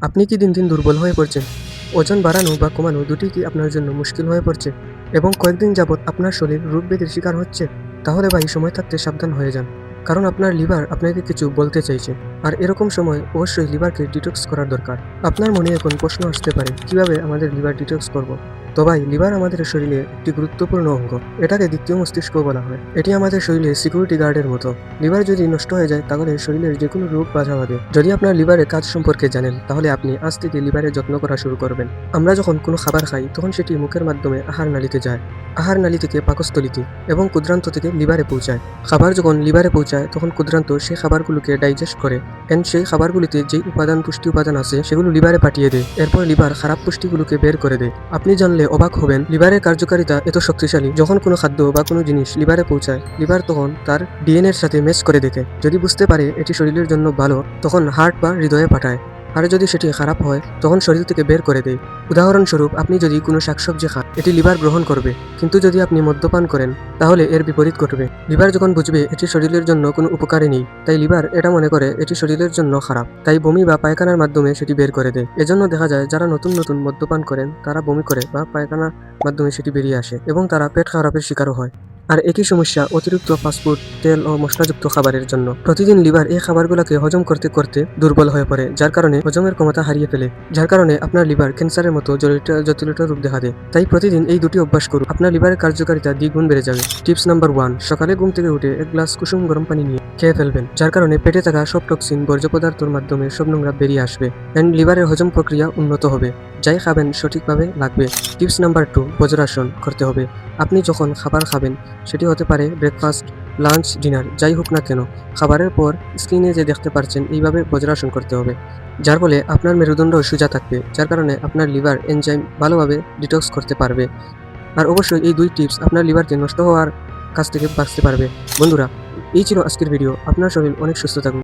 আপনি কি দিন দিন দুর্বল হয়ে পড়ছেন? ওজন বাড়ানো বা কমানো দুটিই কি আপনার জন্য মুশকিল হয়ে পড়ছে এবং কয়েকদিন যাবৎ আপনার শরীর রোগব্যাধির শিকার হচ্ছে? তাহলে ভাই সময় থাকতে সাবধান হয়ে যান। কারণ আপনার লিভার আপনাকে কিছু বলতে চাইছে। আর এরকম সময় অবশ্যই লিভারকে ডিটক্স করার দরকার। আপনার মনে এখন প্রশ্ন আসতে পারে, কিভাবে আমাদের লিভার ডিটক্স করব? তো ভাই, লিভার আমাদের শরীরে একটি গুরুত্বপূর্ণ অঙ্গ। এটাকে দ্বিতীয় মস্তিষ্ক বলা হয়। এটি আমাদের শরীরে সিকিউরিটি গার্ডের মতো। লিভার যদি নষ্ট হয়ে যায় তাহলে শরীরের যে কোনো রোগ বাধা বাঁধে। যদি আপনার লিভারের কাজ সম্পর্কে জানেন তাহলে আপনি আজ থেকে লিভারের যত্ন করা শুরু করবেন। আমরা যখন কোনো খাবার খাই তখন সেটি মুখের মাধ্যমে আহার নালীতে যায়। আহার নালী থেকে পাকস্থলীতে এবং ক্ষুদ্রান্ত থেকে লিভারে পৌঁছায়। খাবার যখন লিভারে পৌঁছায় তখন ক্ষুদ্রান্ত সেই খাবারগুলোকে ডাইজেস্ট করে এন্ড সেই খাবারগুলিতে যে পুষ্টি উপাদান আছে সেগুলো লিভারে পাঠিয়ে দেয়। এরপর লিভার খারাপ পুষ্টিগুলোকে বের করে দেয়। আপনি জানলে অবাক হবেন, লিভারের কার্যকারিতা এত শক্তিশালী। যখন কোনো খাদ্য বা কোনো জিনিস লিভারে পৌঁছায়, লিভার তখন তার ডিএনএ এর সাথে ম্যাচ করে দেখে। যদি বুঝতে পারে এটি শরীরের জন্য ভালো, তখন হার্ট বা হৃদয়ে পাঠায়। আর যদি সেটি খারাপ হয় তখন শরীর থেকে বের করে দেয়। উদাহরণস্বরূপ, আপনি যদি কোনো শাকসবজি খান, এটি লিভার গ্রহণ করবে, কিন্তু যদি আপনি মদ্যপান করেন তাহলে এর বিপরীত ঘটবে। লিভার যখন বুঝবে এটি শরীরের জন্য কোনো উপকারী নেই, তাই লিভার এটা মনে করে এটি শরীরের জন্য খারাপ, তাই বমি বা পায়খানার মাধ্যমে সেটি বের করে দেয়। এজন্য দেখা যায় যারা নতুন নতুন মদ্যপান করেন তারা বমি করে বা পায়খানার মাধ্যমে সেটি বেরিয়ে আসে এবং তারা পেট খারাপের শিকারও হয়। আর একই সমস্যা অতিরিক্ত ফাস্টফুড, তেল ও মশলাযুক্ত খাবারের জন্য। প্রতিদিন লিভার এই খাবারগুলোকে হজম করতে করতে দুর্বল হয়ে পড়ে, যার কারণে হজমের ক্ষমতা হারিয়ে ফেলে, যার কারণে আপনার লিভার ক্যান্সারের মতো জটিল রূপ দেখা দেয়। তাই প্রতিদিন এই দুটি অভ্যাস করুন, আপনার লিভারের কার্যকারিতা দ্বিগুণ বেড়ে যাবে। টিপস নাম্বার 1, সকালে ঘুম থেকে উঠে এক গ্লাস কুসুম গরম পানি নিয়ে খেয়ে ফেলবেন, যার কারণে পেটে থাকা সব টক্সিন, বর্জ্য পদার্থের মাধ্যমে সব নোংরা বেরিয়ে আসবে এন্ড লিভারের হজম প্রক্রিয়া উন্নত হবে। যাই খাবেন সঠিকভাবে লাগবে। টিপস নাম্বার 2, বজ্রাসন করতে হবে। আপনি যখন খাবার খাবেন, সেটি হতে পারে ব্রেকফাস্ট, লাঞ্চ, ডিনার, যাই হোক না কেন, খাবারের পর স্ক্রিনে যে দেখতে পাচ্ছেন এইভাবে বজ্রাসন করতে হবে, যার ফলে আপনার মেরুদণ্ড সোজা থাকবে, যার কারণে আপনার লিভার এনজাইম ভালোভাবে ডিটক্স করতে পারবে। আর অবশ্যই এই 2 টিপস আপনার লিভারকে নষ্ট হওয়ার কাছ থেকে বাঁচতে পারবে। বন্ধুরা, এই ছিল আজকের ভিডিও। আপনার শরীর অনেক সুস্থ থাকুন।